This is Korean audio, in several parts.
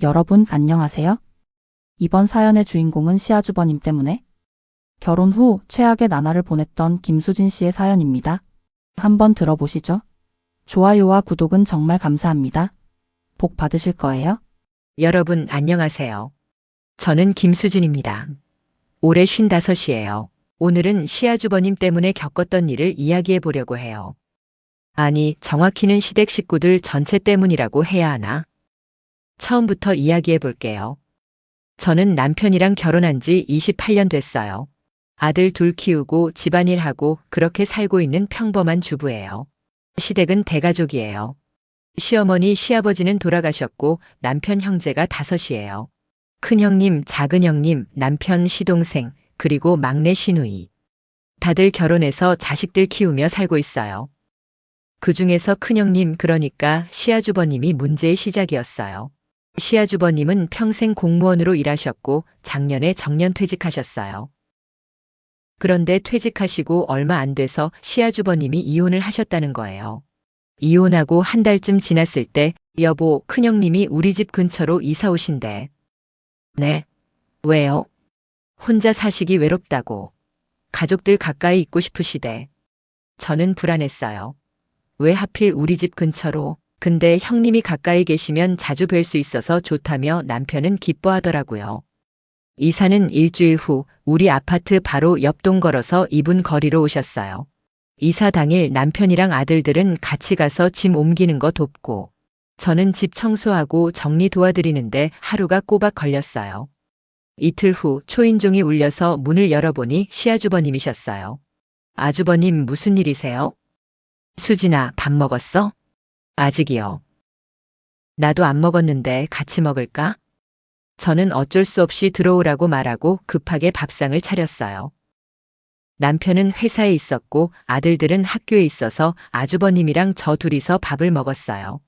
여러분 안녕하세요. 이번 사연의 주인공은 시아주버님 때문에 결혼 후 최악의 나날을 보냈던 김수진 씨의 사연입니다. 한번 들어보시죠. 좋아요와 구독은 정말 감사합니다. 복 받으실 거예요. 여러분 안녕하세요. 저는 김수진입니다. 올해 55이에요. 오늘은 시아주버님 때문에 겪었던 일을 이야기해 보려고 해요. 아니, 정확히는 시댁 식구들 전체 때문이라고 해야 하나? 처음부터 이야기해 볼게요. 저는 남편이랑 결혼한 지 28년 됐어요. 아들 둘 키우고 집안일하고 그렇게 살고 있는 평범한 주부예요. 시댁은 대가족이에요. 시어머니, 시아버지는 돌아가셨고 남편 형제가 5이에요. 큰형님, 작은형님, 남편 시동생, 그리고 막내 시누이. 다들 결혼해서 자식들 키우며 살고 있어요. 그 중에서 큰형님, 그러니까 시아주버님이 문제의 시작이었어요. 시아주버님은 평생 공무원으로 일하셨고 작년에 정년퇴직하셨어요. 그런데 퇴직하시고 얼마 안 돼서 시아주버님이 이혼을 하셨다는 거예요. 이혼하고 한 달쯤 지났을 때 여보, 큰형님이 우리 집 근처로 이사 오신대. 네. 왜요? 혼자 사시기 외롭다고. 가족들 가까이 있고 싶으시대. 저는 불안했어요. 왜 하필 우리 집 근처로? 근데 형님이 가까이 계시면 자주 뵐 수 있어서 좋다며 남편은 기뻐하더라고요. 이사는 일주일 후 우리 아파트 바로 옆 동 걸어서 2분 거리로 오셨어요. 이사 당일 남편이랑 아들들은 같이 가서 짐 옮기는 거 돕고 저는 집 청소하고 정리 도와드리는데 하루가 꼬박 걸렸어요. 이틀 후 초인종이 울려서 문을 열어보니 시아주버님이셨어요. 아주버님 무슨 일이세요? 수진아, 밥 먹었어? 아직이요. 나도 안 먹었는데 같이 먹을까? 저는 어쩔 수 없이 들어오라고 말하고 급하게 밥상을 차렸어요. 남편은 회사에 있었고 아들들은 학교에 있어서 아주버님이랑 저 둘이서 밥을 먹었어요.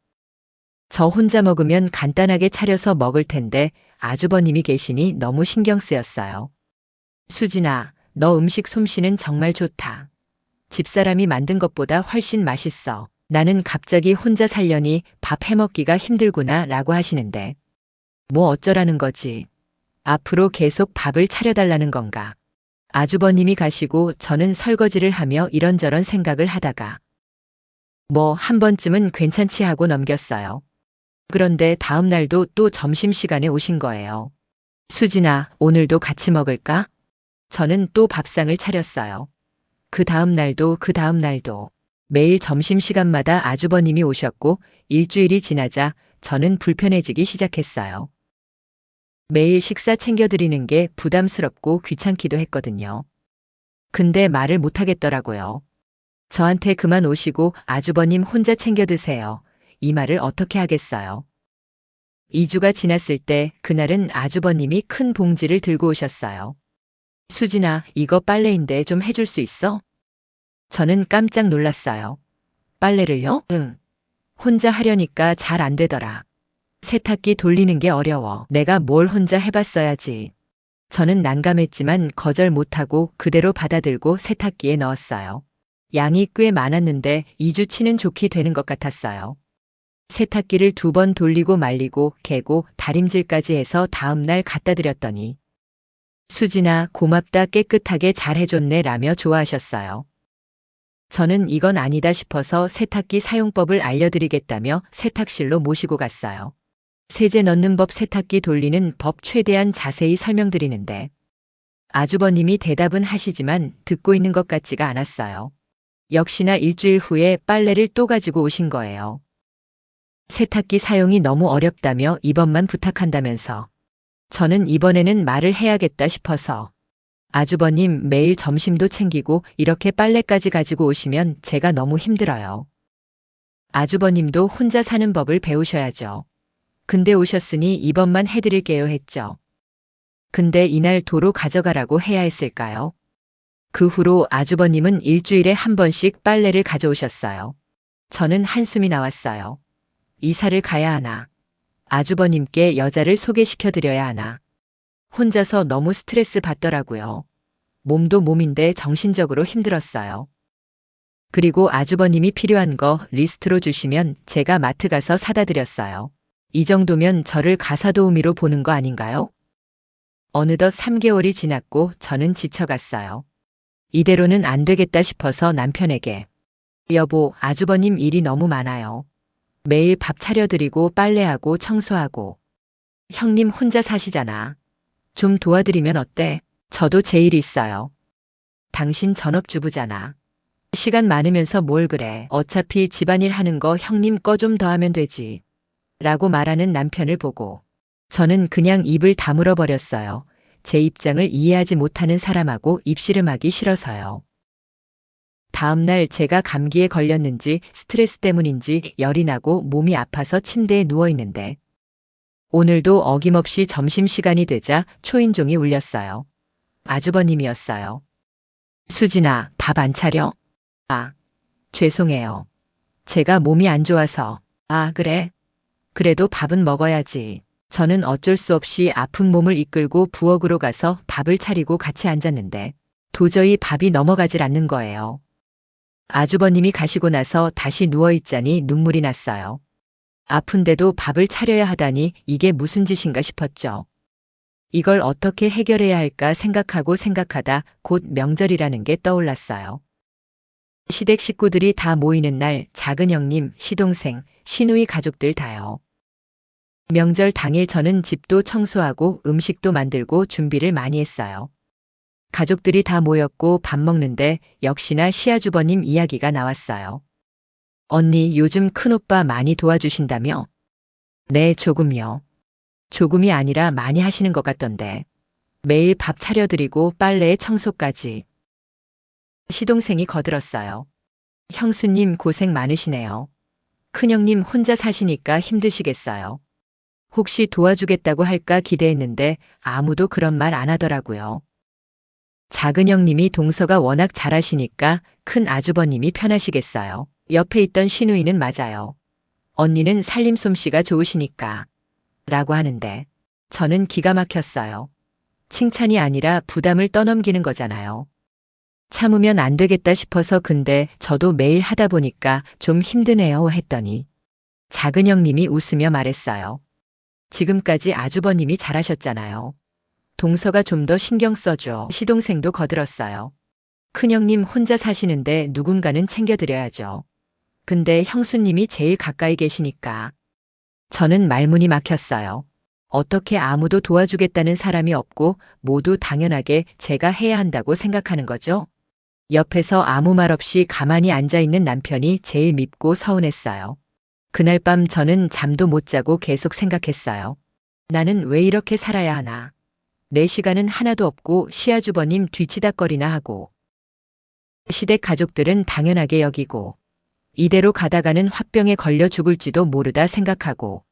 저 혼자 먹으면 간단하게 차려서 먹을 텐데 아주버님이 계시니 너무 신경 쓰였어요. 수진아, 너 음식 솜씨는 정말 좋다. 집사람이 만든 것보다 훨씬 맛있어. 나는 갑자기 혼자 살려니 밥 해먹기가 힘들구나 라고 하시는데 뭐 어쩌라는 거지. 앞으로 계속 밥을 차려달라는 건가. 아주버님이 가시고 저는 설거지를 하며 이런저런 생각을 하다가 뭐 한 번쯤은 괜찮지 하고 넘겼어요. 그런데 다음 날도 또 점심시간에 오신 거예요. 수진아, 오늘도 같이 먹을까? 저는 또 밥상을 차렸어요. 그 다음 날도 매일 점심시간마다 아주버님이 오셨고 일주일이 지나자 저는 불편해지기 시작했어요. 매일 식사 챙겨드리는 게 부담스럽고 귀찮기도 했거든요. 근데 말을 못하겠더라고요. 저한테 그만 오시고 아주버님 혼자 챙겨 드세요. 이 말을 어떻게 하겠어요. 2주가 지났을 때 그날은 아주버님이 큰 봉지를 들고 오셨어요. 수진아, 이거 빨래인데 좀 해줄 수 있어? 저는 깜짝 놀랐어요. 빨래를요? 응. 혼자 하려니까 잘 안 되더라. 세탁기 돌리는 게 어려워. 내가 뭘 혼자 해봤어야지. 저는 난감했지만 거절 못하고 그대로 받아들고 세탁기에 넣었어요. 양이 꽤 많았는데 2주치는 좋게 되는 것 같았어요. 세탁기를 2번 돌리고 말리고 개고 다림질까지 해서 다음 날 갖다 드렸더니 수진아, 고맙다, 깨끗하게 잘 해줬네 라며 좋아하셨어요. 저는 이건 아니다 싶어서 세탁기 사용법을 알려드리겠다며 세탁실로 모시고 갔어요. 세제 넣는 법, 세탁기 돌리는 법 최대한 자세히 설명드리는데 아주버님이 대답은 하시지만 듣고 있는 것 같지가 않았어요. 역시나 일주일 후에 빨래를 또 가지고 오신 거예요. 세탁기 사용이 너무 어렵다며 이번만 부탁한다면서 저는 이번에는 말을 해야겠다 싶어서 아주버님 매일 점심도 챙기고 이렇게 빨래까지 가지고 오시면 제가 너무 힘들어요. 아주버님도 혼자 사는 법을 배우셔야죠. 근데 오셨으니 이번만 해드릴게요 했죠. 근데 이날 도로 가져가라고 해야 했을까요? 그 후로 아주버님은 일주일에 한 번씩 빨래를 가져오셨어요. 저는 한숨이 나왔어요. 이사를 가야 하나? 아주버님께 여자를 소개시켜드려야 하나? 혼자서 너무 스트레스 받더라고요. 몸도 몸인데 정신적으로 힘들었어요. 그리고 아주버님이 필요한 거 리스트로 주시면 제가 마트 가서 사다 드렸어요. 이 정도면 저를 가사도우미로 보는 거 아닌가요? 어느덧 3개월이 지났고 저는 지쳐갔어요. 이대로는 안 되겠다 싶어서 남편에게 여보, 아주버님 일이 너무 많아요. 매일 밥 차려드리고 빨래하고 청소하고. 형님 혼자 사시잖아. 좀 도와드리면 어때? 저도 제 일이 있어요. 당신 전업주부잖아. 시간 많으면서 뭘 그래. 어차피 집안일 하는 거 형님 거 좀 더 하면 되지. 라고 말하는 남편을 보고 저는 그냥 입을 다물어 버렸어요. 제 입장을 이해하지 못하는 사람하고 입씨름하기 싫어서요. 다음 날 제가 감기에 걸렸는지 스트레스 때문인지 열이 나고 몸이 아파서 침대에 누워 있는데 오늘도 어김없이 점심시간이 되자 초인종이 울렸어요. 아주버님이었어요. 수진아, 밥 안 차려? 아, 죄송해요. 제가 몸이 안 좋아서. 아, 그래? 그래도 밥은 먹어야지. 저는 어쩔 수 없이 아픈 몸을 이끌고 부엌으로 가서 밥을 차리고 같이 앉았는데 도저히 밥이 넘어가질 않는 거예요. 아주버님이 가시고 나서 다시 누워있자니 눈물이 났어요. 아픈데도 밥을 차려야 하다니 이게 무슨 짓인가 싶었죠. 이걸 어떻게 해결해야 할까 생각하고 생각하다 곧 명절이라는 게 떠올랐어요. 시댁 식구들이 다 모이는 날 작은 형님, 시동생, 시누이 가족들 다요. 명절 당일 저는 집도 청소하고 음식도 만들고 준비를 많이 했어요. 가족들이 다 모였고 밥 먹는데 역시나 시아주버님 이야기가 나왔어요. 언니 요즘 큰오빠 많이 도와주신다며? 네, 조금요. 조금이 아니라 많이 하시는 것 같던데. 매일 밥 차려드리고 빨래에 청소까지. 시동생이 거들었어요. 형수님 고생 많으시네요. 큰형님 혼자 사시니까 힘드시겠어요. 혹시 도와주겠다고 할까 기대했는데 아무도 그런 말 안 하더라고요. 작은 형님이 동서가 워낙 잘하시니까 큰 아주버님이 편하시겠어요. 옆에 있던 시누이는 맞아요. 언니는 살림 솜씨가 좋으시니까. 라고 하는데 저는 기가 막혔어요. 칭찬이 아니라 부담을 떠넘기는 거잖아요. 참으면 안 되겠다 싶어서 근데 저도 매일 하다 보니까 좀 힘드네요 했더니 작은 형님이 웃으며 말했어요. 지금까지 아주버님이 잘하셨잖아요. 동서가 좀 더 신경 써줘. 시동생도 거들었어요. 큰형님 혼자 사시는데 누군가는 챙겨드려야죠. 근데 형수님이 제일 가까이 계시니까. 저는 말문이 막혔어요. 어떻게 아무도 도와주겠다는 사람이 없고 모두 당연하게 제가 해야 한다고 생각하는 거죠? 옆에서 아무 말 없이 가만히 앉아있는 남편이 제일 밉고 서운했어요. 그날 밤 저는 잠도 못 자고 계속 생각했어요. 나는 왜 이렇게 살아야 하나? 내 시간은 하나도 없고 시아주버님 뒤치다꺼리나 하고. 시댁 가족들은 당연하게 여기고 이대로 가다가는 화병에 걸려 죽을지도 모르다 생각하고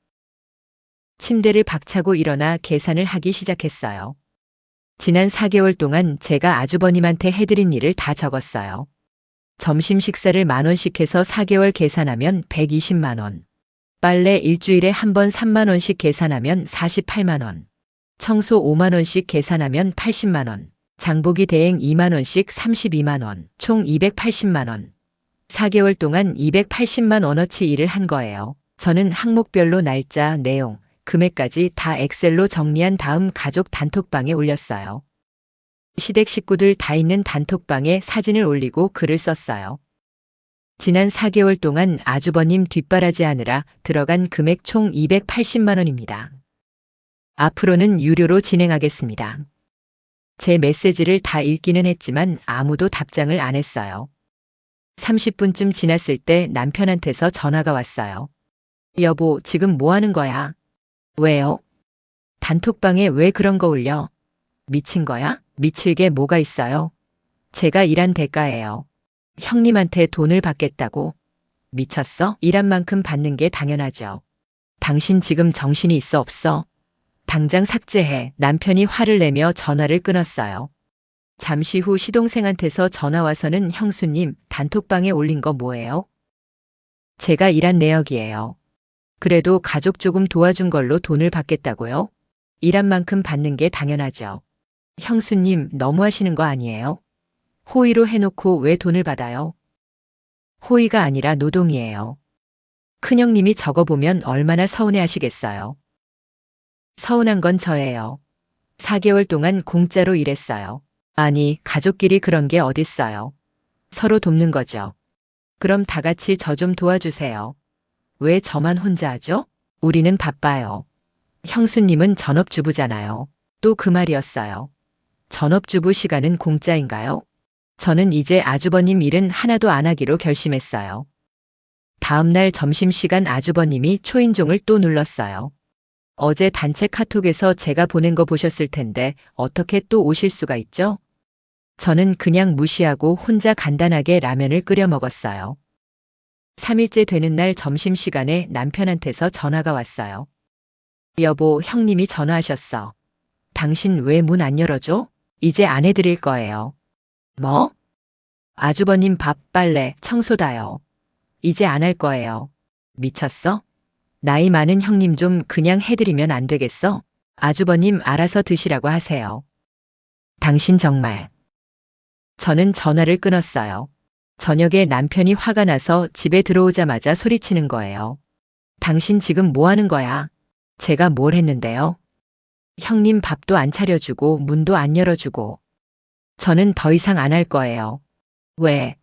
침대를 박차고 일어나 계산을 하기 시작했어요. 지난 4개월 동안 제가 아주버님한테 해드린 일을 다 적었어요. 점심 식사를 10,000원씩 해서 4개월 계산하면 120만 원. 빨래 일주일에 한 번 3만 원씩 계산하면 48만 원. 청소 5만 원씩 계산하면 80만 원. 장보기 대행 2만 원씩 32만 원. 총 280만 원. 4개월 동안 280만 원어치 일을 한 거예요. 저는 항목별로 날짜, 내용, 금액까지 다 엑셀로 정리한 다음 가족 단톡방에 올렸어요. 시댁 식구들 다 있는 단톡방에 사진을 올리고 글을 썼어요. 지난 4개월 동안 아주버님 뒷바라지 하느라 들어간 금액 총 280만 원입니다. 앞으로는 유료로 진행하겠습니다. 제 메시지를 다 읽기는 했지만 아무도 답장을 안 했어요. 30분쯤 지났을 때 남편한테서 전화가 왔어요. 여보, 지금 뭐 하는 거야? 왜요? 단톡방에 왜 그런 거 올려? 미친 거야? 미칠 게 뭐가 있어요? 제가 일한 대가예요. 형님한테 돈을 받겠다고? 미쳤어? 일한 만큼 받는 게 당연하죠. 당신 지금 정신이 있어 없어? 당장 삭제해. 남편이 화를 내며 전화를 끊었어요. 잠시 후 시동생한테서 전화 와서는 형수님, 단톡방에 올린 거 뭐예요? 제가 일한 내역이에요. 그래도 가족 조금 도와준 걸로 돈을 받겠다고요? 일한 만큼 받는 게 당연하죠. 형수님, 너무하시는 거 아니에요? 호의로 해놓고 왜 돈을 받아요? 호의가 아니라 노동이에요. 큰형님이 적어보면 얼마나 서운해 하시겠어요. 서운한 건 저예요. 4개월 동안 공짜로 일했어요. 아니, 가족끼리 그런 게 어딨어요. 서로 돕는 거죠. 그럼 다 같이 저 좀 도와주세요. 왜 저만 혼자 하죠? 우리는 바빠요. 형수님은 전업주부잖아요. 또 그 말이었어요. 전업주부 시간은 공짜인가요? 저는 이제 아주버님 일은 하나도 안 하기로 결심했어요. 다음날 점심시간 아주버님이 초인종을 또 눌렀어요. 어제 단체 카톡에서 제가 보낸 거 보셨을 텐데 어떻게 또 오실 수가 있죠? 저는 그냥 무시하고 혼자 간단하게 라면을 끓여 먹었어요. 3일째 되는 날 점심시간에 남편한테서 전화가 왔어요. 여보, 형님이 전화하셨어. 당신 왜 문 안 열어줘? 이제 안 해드릴 거예요. 뭐? 아주버님 밥, 빨래, 청소다요. 이제 안 할 거예요. 미쳤어? 나이 많은 형님 좀 그냥 해드리면 안 되겠어? 아주버님 알아서 드시라고 하세요. 당신 정말. 저는 전화를 끊었어요. 저녁에 남편이 화가 나서 집에 들어오자마자 소리치는 거예요. 당신 지금 뭐 하는 거야? 제가 뭘 했는데요? 형님 밥도 안 차려주고 문도 안 열어주고. 저는 더 이상 안 할 거예요. 왜?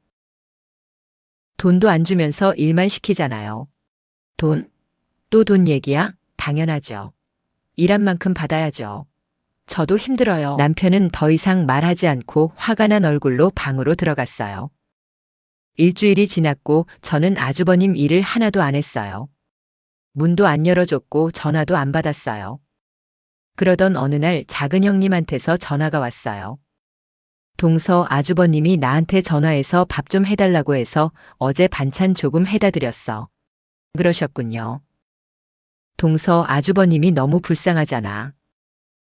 돈도 안 주면서 일만 시키잖아요. 돈? 또 돈 얘기야? 당연하죠. 일한 만큼 받아야죠. 저도 힘들어요. 남편은 더 이상 말하지 않고 화가 난 얼굴로 방으로 들어갔어요. 일주일이 지났고 저는 아주버님 일을 하나도 안 했어요. 문도 안 열어줬고 전화도 안 받았어요. 그러던 어느 날 작은 형님한테서 전화가 왔어요. 동서 아주버님이 나한테 전화해서 밥 좀 해달라고 해서 어제 반찬 조금 해다 드렸어. 그러셨군요. 동서 아주버님이 너무 불쌍하잖아.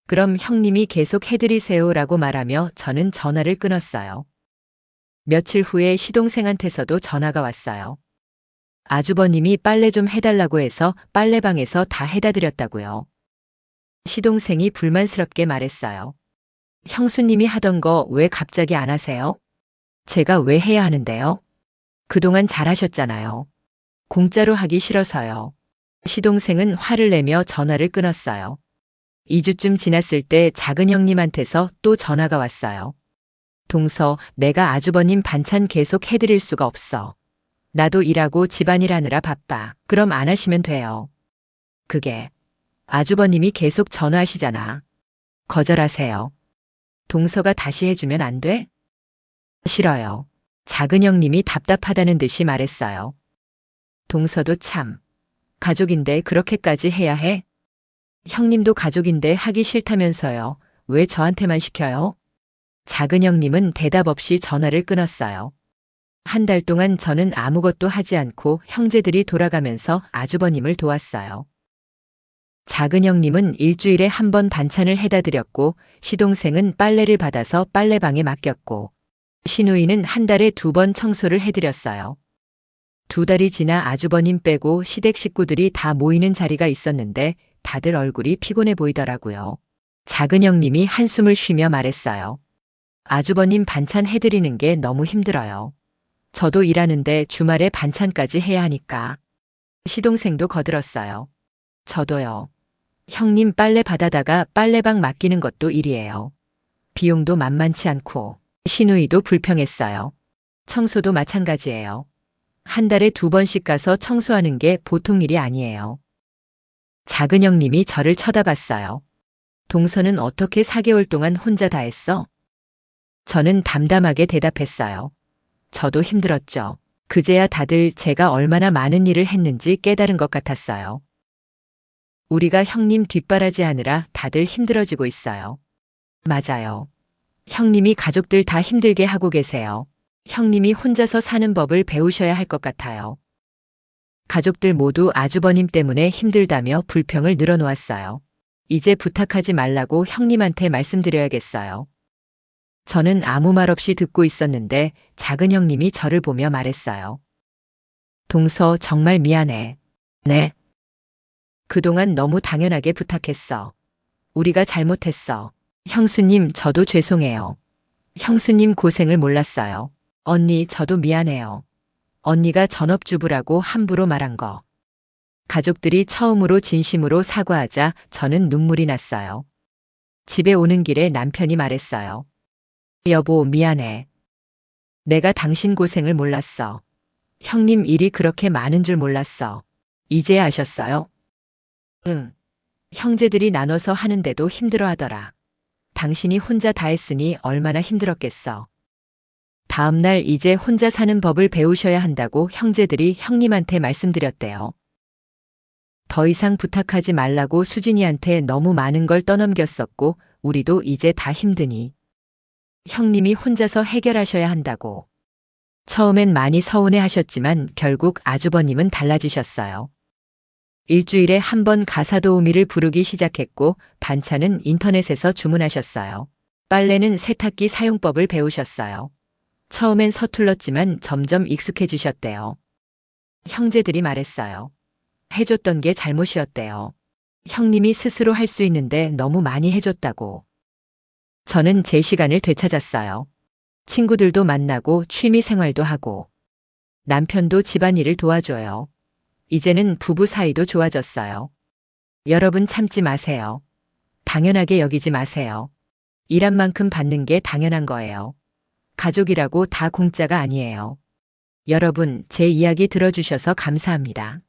그럼 형님이 계속 해드리세요라고 말하며 저는 전화를 끊었어요. 며칠 후에 시동생한테서도 전화가 왔어요. 아주버님이 빨래 좀 해달라고 해서 빨래방에서 다 해다 드렸다고요. 시동생이 불만스럽게 말했어요. 형수님이 하던 거 왜 갑자기 안 하세요? 제가 왜 해야 하는데요? 그동안 잘하셨잖아요. 공짜로 하기 싫어서요. 시동생은 화를 내며 전화를 끊었어요. 2주쯤 지났을 때 작은 형님한테서 또 전화가 왔어요. 동서, 내가 아주버님 반찬 계속 해드릴 수가 없어. 나도 일하고 집안일 하느라 바빠. 그럼 안 하시면 돼요. 그게 아주버님이 계속 전화하시잖아. 거절하세요. 동서가 다시 해주면 안 돼? 싫어요. 작은 형님이 답답하다는 듯이 말했어요. 동서도 참. 가족인데 그렇게까지 해야 해? 형님도 가족인데 하기 싫다면서요. 왜 저한테만 시켜요? 작은 형님은 대답 없이 전화를 끊었어요. 한 달 동안 저는 아무것도 하지 않고 형제들이 돌아가면서 아주버님을 도왔어요. 작은 형님은 일주일에 한 번 반찬을 해다 드렸고 시동생은 빨래를 받아서 빨래방에 맡겼고 시누이는 한 달에 2번 청소를 해드렸어요. 2달이 지나 아주버님 빼고 시댁 식구들이 다 모이는 자리가 있었는데 다들 얼굴이 피곤해 보이더라고요. 작은 형님이 한숨을 쉬며 말했어요. 아주버님 반찬 해드리는 게 너무 힘들어요. 저도 일하는데 주말에 반찬까지 해야 하니까. 시동생도 거들었어요. 저도요. 형님 빨래 받아다가 빨래방 맡기는 것도 일이에요. 비용도 만만치 않고 시누이도 불평했어요. 청소도 마찬가지예요. 한 달에 2번씩 가서 청소하는 게 보통 일이 아니에요. 작은 형님이 저를 쳐다봤어요. 동서는 어떻게 4개월 동안 혼자 다 했어? 저는 담담하게 대답했어요. 저도 힘들었죠. 그제야 다들 제가 얼마나 많은 일을 했는지 깨달은 것 같았어요. 우리가 형님 뒷바라지 하느라 다들 힘들어지고 있어요. 맞아요. 형님이 가족들 다 힘들게 하고 계세요. 형님이 혼자서 사는 법을 배우셔야 할 것 같아요. 가족들 모두 아주버님 때문에 힘들다며 불평을 늘어놓았어요. 이제 부탁하지 말라고 형님한테 말씀드려야겠어요. 저는 아무 말 없이 듣고 있었는데 작은 형님이 저를 보며 말했어요. 동서 정말 미안해. 네. 그동안 너무 당연하게 부탁했어. 우리가 잘못했어. 형수님, 저도 죄송해요. 형수님 고생을 몰랐어요. 언니, 저도 미안해요. 언니가 전업주부라고 함부로 말한 거. 가족들이 처음으로 진심으로 사과하자 저는 눈물이 났어요. 집에 오는 길에 남편이 말했어요. 여보, 미안해. 내가 당신 고생을 몰랐어. 형님 일이 그렇게 많은 줄 몰랐어. 이제 아셨어요? 응. 형제들이 나눠서 하는데도 힘들어 하더라. 당신이 혼자 다 했으니 얼마나 힘들었겠어. 다음날 이제 혼자 사는 법을 배우셔야 한다고 형제들이 형님한테 말씀드렸대요. 더 이상 부탁하지 말라고 수진이한테 너무 많은 걸 떠넘겼었고, 우리도 이제 다 힘드니. 형님이 혼자서 해결하셔야 한다고. 처음엔 많이 서운해 하셨지만 결국 아주버님은 달라지셨어요. 일주일에 한 번 가사 도우미를 부르기 시작했고 반찬은 인터넷에서 주문하셨어요. 빨래는 세탁기 사용법을 배우셨어요. 처음엔 서툴렀지만 점점 익숙해지셨대요. 형제들이 말했어요. 해줬던 게 잘못이었대요. 형님이 스스로 할 수 있는데 너무 많이 해줬다고. 저는 제 시간을 되찾았어요. 친구들도 만나고 취미 생활도 하고 남편도 집안일을 도와줘요. 이제는 부부 사이도 좋아졌어요. 여러분 참지 마세요. 당연하게 여기지 마세요. 일한 만큼 받는 게 당연한 거예요. 가족이라고 다 공짜가 아니에요. 여러분, 제 이야기 들어주셔서 감사합니다.